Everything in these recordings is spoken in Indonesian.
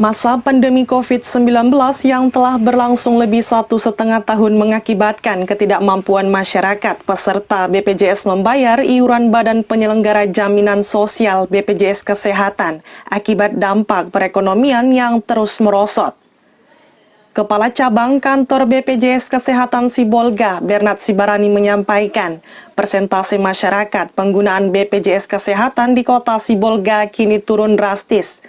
Masa pandemi COVID-19 yang telah berlangsung lebih 1,5 tahun mengakibatkan ketidakmampuan masyarakat peserta BPJS membayar iuran Badan Penyelenggara Jaminan Sosial BPJS Kesehatan akibat dampak perekonomian yang terus merosot. Kepala Cabang Kantor BPJS Kesehatan Sibolga, Bernard Sibarani menyampaikan, persentase masyarakat penggunaan BPJS Kesehatan di kota Sibolga kini turun drastis.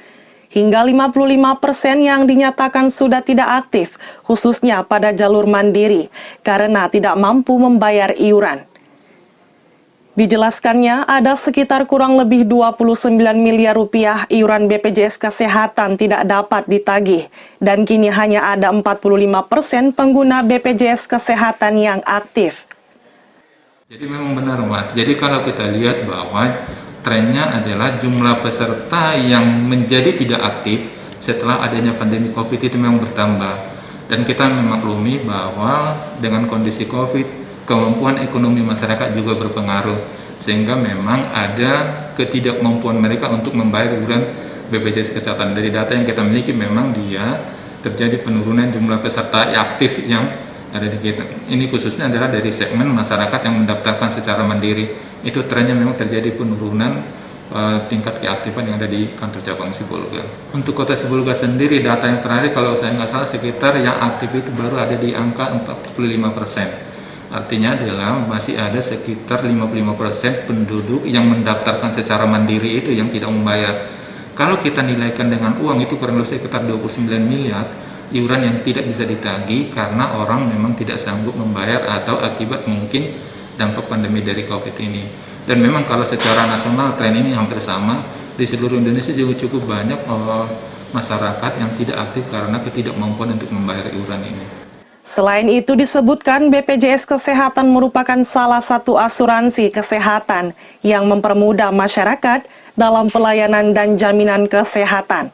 Hingga 55% yang dinyatakan sudah tidak aktif, khususnya pada jalur mandiri, karena tidak mampu membayar iuran. Dijelaskannya, ada sekitar kurang lebih 29 miliar rupiah iuran BPJS Kesehatan tidak dapat ditagih, dan kini hanya ada 45% pengguna BPJS Kesehatan yang aktif. Jadi memang benar, Mas. Jadi kalau kita lihat bahwa trennya adalah jumlah peserta yang menjadi tidak aktif setelah adanya pandemi COVID itu memang bertambah. Dan kita memaklumi bahwa dengan kondisi COVID, kemampuan ekonomi masyarakat juga berpengaruh. Sehingga memang ada ketidakmampuan mereka untuk membayar iuran BPJS Kesehatan. Dari data yang kita miliki memang dia terjadi penurunan jumlah peserta aktif yang ada di kita. Ini khususnya adalah dari segmen masyarakat yang mendaftarkan secara mandiri. Itu trennya memang terjadi penurunan tingkat keaktifan yang ada di kantor cabang Sibolga. Untuk kota Sibolga sendiri, data yang terakhir kalau saya nggak salah sekitar yang aktif itu baru ada di angka 45%. Artinya adalah masih ada sekitar 55% penduduk yang mendaftarkan secara mandiri itu yang tidak membayar. Kalau kita nilaikan dengan uang itu kurang lebih sekitar 29 miliar, iuran yang tidak bisa ditagih karena orang memang tidak sanggup membayar atau akibat mungkin dampak pandemi dari COVID ini. Dan memang kalau secara nasional tren ini hampir sama, di seluruh Indonesia juga cukup banyak masyarakat yang tidak aktif karena ketidakmampuan untuk membayar iuran ini. Selain itu disebutkan BPJS Kesehatan merupakan salah satu asuransi kesehatan yang mempermudah masyarakat dalam pelayanan dan jaminan kesehatan.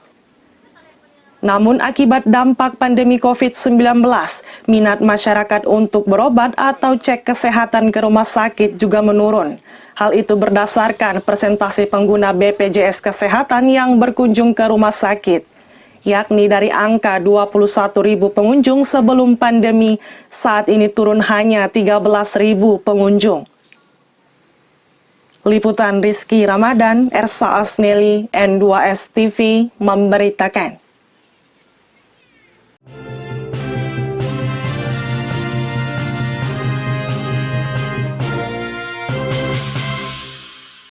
Namun akibat dampak pandemi COVID-19, minat masyarakat untuk berobat atau cek kesehatan ke rumah sakit juga menurun. Hal itu berdasarkan persentase pengguna BPJS Kesehatan yang berkunjung ke rumah sakit, yakni dari angka 21.000 pengunjung sebelum pandemi, saat ini turun hanya 13.000 pengunjung. Liputan Rizky Ramadan, Ersa Asneli, N2S TV memberitakan.